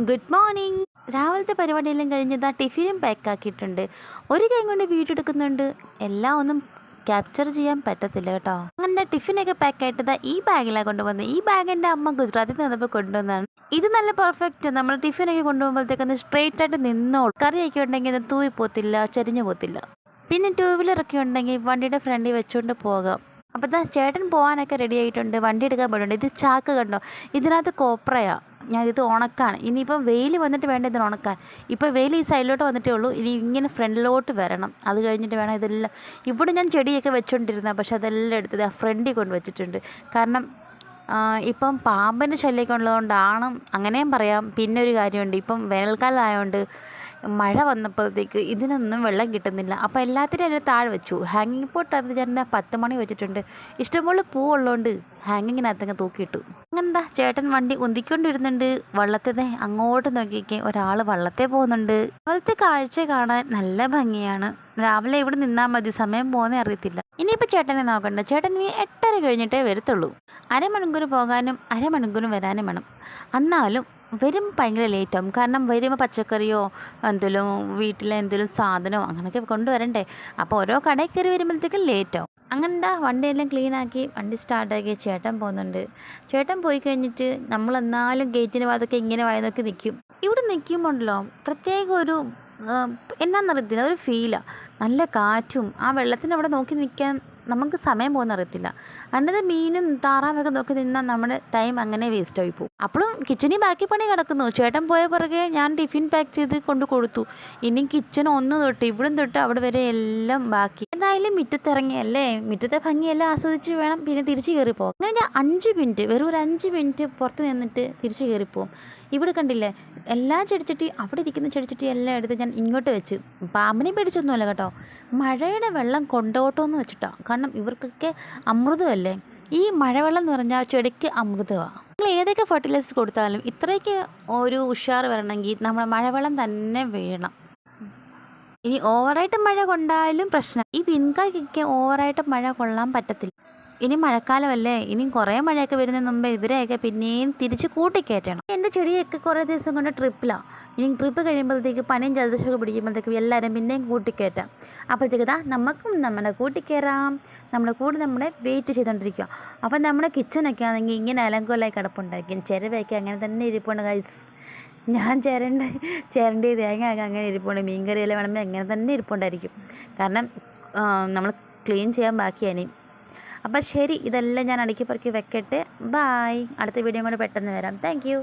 Good morning. രാവിലത്തെ പരിപാടിയെല്ലാം കഴിഞ്ഞതാ ടിഫിനും പാക്കാക്കിയിട്ടുണ്ട്. ഒരു കൈ കൊണ്ട് വീടെടുക്കുന്നുണ്ട്. എല്ലാം ഒന്നും ക്യാപ്ചർ ചെയ്യാൻ പറ്റത്തില്ല കേട്ടോ. അങ്ങനെ ടിഫിനൊക്കെ പാക്കായിട്ടതാ ഈ ബാഗിലാണ് കൊണ്ടുവന്നത്. ഈ ബാഗ് എൻ്റെ അമ്മ ഗുജറാത്തിൽ നിന്നപ്പോൾ കൊണ്ടുവന്നതാണ്. ഇത് നല്ല പെർഫെക്റ്റ്. നമ്മൾ ടിഫിനൊക്കെ കൊണ്ടുപോകുമ്പോഴത്തേക്കൊന്ന് സ്ട്രെയിറ്റ് ആയിട്ട് നിന്നോളൂ. കറിയൊക്കെ ഉണ്ടെങ്കിൽ അത് തൂവി പോത്തില്ല, ചരിഞ്ഞു പോത്തില്ല. പിന്നെ 2 വീലറൊക്കെ ഉണ്ടെങ്കിൽ വണ്ടിയുടെ ഫ്രണ്ടിൽ വെച്ചുകൊണ്ട് പോകാം. അപ്പോൾ ഇതാ ചേട്ടൻ പോകാനൊക്കെ റെഡി ആയിട്ടുണ്ട്. വണ്ടി എടുക്കാൻ പോയിട്ടുണ്ട്. ഇത് ചാക്ക് കണ്ടോ, ഇതിനകത്ത് കോപ്രയാണ്. ഞാൻ ഇത് ഉണക്കാൻ ഇനിയിപ്പം വെയിൽ വന്നിട്ട് വേണ്ട ഇതിന് ഉണക്കാൻ. ഇപ്പോൾ വെയിൽ ഈ സൈഡിലോട്ട് വന്നിട്ടേ ഉള്ളൂ. ഇനി ഇങ്ങനെ ഫ്രണ്ടിലോട്ട് വരണം. അത് കഴിഞ്ഞിട്ട് വേണം ഇതെല്ലാം. ഇവിടെ ഞാൻ ചെടിയൊക്കെ വെച്ചുകൊണ്ടിരുന്നത്, പക്ഷെ അതെല്ലാം എടുത്തത് ആ ഫ്രണ്ടിൽ കൊണ്ട് വെച്ചിട്ടുണ്ട്. കാരണം ഇപ്പം പാമ്പിൻ്റെ ശല്യമൊക്കെ ഉള്ളതുകൊണ്ടാണ്, അങ്ങനെയും പറയാം. പിന്നെ ഒരു കാര്യമുണ്ട്, ഇപ്പം വേനൽക്കാലം ആയതുകൊണ്ട് മഴ വന്നപ്പോഴത്തേക്ക് ഇതിനൊന്നും വെള്ളം കിട്ടുന്നില്ല. അപ്പോൾ എല്ലാത്തിനും അതിന് താഴെ വെച്ചു. ഹാങ്ങിങ് പോട്ട് അത് ഞാൻ 10 മണി വെച്ചിട്ടുണ്ട്. ഇഷ്ടംപോലെ പൂവുള്ളതുകൊണ്ട് ഹാങ്ങിങ്ങിനകത്തങ്ങ് തൂക്കിയിട്ടു. അങ്ങനെന്താ ചേട്ടൻ വണ്ടി ഉന്തിക്കൊണ്ടിരുന്നുണ്ട്. വള്ളത്തെ അങ്ങോട്ട് നോക്കിക്കേ, ഒരാൾ വള്ളത്തെ പോകുന്നുണ്ട്. അവിടുത്തെ കാഴ്ച കാണാൻ നല്ല ഭംഗിയാണ്. രാവിലെ ഇവിടെ നിന്നാൽ മതി, സമയം പോകുന്നേ അറിയത്തില്ല. ഇനിയിപ്പോൾ ചേട്ടനെ നോക്കണ്ട. ചേട്ടൻ ഇനി 8:30 കഴിഞ്ഞിട്ടേ വരത്തുള്ളൂ. അരമണിക്കൂർ പോകാനും അരമണിക്കൂർ വരാനും വേണം. എന്നാലും വരും ഭയങ്കര ലേറ്റാവും. കാരണം വരുമ്പോൾ പച്ചക്കറിയോ എന്തെങ്കിലും വീട്ടിലെ എന്തെങ്കിലും സാധനമോ അങ്ങനെയൊക്കെ കൊണ്ടുവരണ്ടേ. അപ്പോൾ ഓരോ കടയിൽ കയറി വരുമ്പോഴത്തേക്കും ലേറ്റാവും. അങ്ങനെന്താ വണ്ടിയെല്ലാം ക്ലീനാക്കി വണ്ടി സ്റ്റാർട്ടാക്കി ചേട്ടൻ പോകുന്നുണ്ട്. ചേട്ടൻ പോയി കഴിഞ്ഞിട്ട് നമ്മളെന്നാലും ഗേറ്റിന് ഭാഗത്തൊക്കെ ഇങ്ങനെ വായി നോക്കി നിൽക്കും. ഇവിടെ നിൽക്കുമ്പോണ്ടല്ലോ പ്രത്യേക ഒരു എന്നാന്നറിയത്തില്ല, ഒരു ഫീലാണ്. നല്ല കാറ്റും ആ വെള്ളത്തിൻ്റെ അവിടെ നോക്കി നിൽക്കാൻ നമുക്ക് സമയം പോകുന്ന അറിയത്തില്ല. അതിൻ്റെ മീനും താറാവൊക്കെ നോക്കി നിന്നാൽ നമ്മുടെ ടൈം അങ്ങനെ വേസ്റ്റ് ആയി പോകും. അപ്പോഴും കിച്ചണിൽ ബാക്കി പണി കിടക്കുന്നു. ചേട്ടൻ പോയ പുറകെ ഞാൻ ടിഫിൻ പാക്ക് ചെയ്ത് കൊണ്ട് കൊടുത്തു. ഇനി കിച്ചൺ ഒന്ന് തൊട്ട് ഇവിടം തൊട്ട് അവിടെ വരെ എല്ലാം ബാക്കി. എന്തായാലും മുറ്റത്തിറങ്ങിയല്ലേ, മുറ്റത്തെ ഭംഗിയെല്ലാം ആസ്വദിച്ച് വേണം പിന്നെ തിരിച്ച് കയറിപ്പോകും. അങ്ങനെ ഞാൻ 5 മിനിറ്റ്, വെറും ഒരു 5 മിനിറ്റ് പുറത്ത് നിന്നിട്ട് തിരിച്ച് കയറിപ്പോവും. ഇവിടെ കണ്ടില്ലേ, എല്ലാ ചെടിച്ചട്ടി, അവിടെ ഇരിക്കുന്ന ചെടിച്ചട്ടി എല്ലാം എടുത്ത് ഞാൻ ഇങ്ങോട്ട് വെച്ച്. പാമ്പിനെ പേടിച്ചൊന്നുമല്ല കേട്ടോ, മഴയുടെ വെള്ളം കൊണ്ടോട്ടോന്ന് വെച്ചിട്ടാണ്. കാരണം ഇവർക്കൊക്കെ അമൃതമല്ലേ. ഈ മഴവെള്ളം എന്ന് പറഞ്ഞാൽ ചെടിക്ക് അമൃതമാണ്. നിങ്ങൾ ഏതൊക്കെ ഫെർട്ടിലൈസേഴ്സ് കൊടുത്താലും ഇത്രയ്ക്ക് ഒരു ഉഷാർ വരണമെങ്കിൽ നമ്മുടെ മഴവെള്ളം തന്നെ വീഴണം. ഇനി ഓവറായിട്ട് മഴ കൊണ്ടാലും പ്രശ്നം. ഈ പിൻകായ്ക്കൊക്കെ ഓവറായിട്ട് മഴ കൊള്ളാൻ പറ്റത്തില്ല. ഇനി മഴക്കാലമല്ലേ, ഇനി കുറേ മഴയൊക്കെ വരുന്നതിന് മുമ്പേ ഇവരെയൊക്കെ പിന്നെയും തിരിച്ച് കൂട്ടിക്കയറ്റണം. എൻ്റെ ചെടിയൊക്കെ കുറേ ദിവസം കൊണ്ട് ട്രിപ്പിലാണ്. ഇനി ട്രിപ്പ് കഴിയുമ്പോഴത്തേക്ക് പനിയും ജലദോഷമൊക്കെ പിടിക്കുമ്പോഴത്തേക്ക് എല്ലാവരും പിന്നെയും കൂട്ടിക്കയറ്റാം. അപ്പോഴത്തേക്ക് നമുക്കും നമ്മുടെ കൂട്ടിക്കയറാം. നമ്മുടെ കൂടെ നമ്മളെ വെയിറ്റ് ചെയ്തുകൊണ്ടിരിക്കുക. അപ്പം നമ്മുടെ കിച്ചണൊക്കെ ആണെങ്കിൽ ഇങ്ങനെ അലങ്കോലായി കിടപ്പുണ്ടായിരിക്കും. ചിരവയൊക്കെ അങ്ങനെ തന്നെ ഇരിപ്പുണ്ട് ഗൈസ്. ഞാൻ ചേരണ്ടി തേങ്ങ ഒക്കെ അങ്ങനെ ഇരിപ്പുണ്ട്. മീൻകറിയെല്ലാം വേണമെങ്കിൽ അങ്ങനെ തന്നെ ഇരിപ്പുണ്ടായിരിക്കും. കാരണം നമ്മൾ ക്ലീൻ ചെയ്യാൻ ബാക്കിയാണ്. അപ്പം ശരി, ഇതെല്ലാം ഞാൻ അടുക്കി പറക്കി വെക്കട്ടെ. ബായ്. അടുത്ത വീഡിയോ കൂടെ പെട്ടെന്ന് വരാം. Thank you.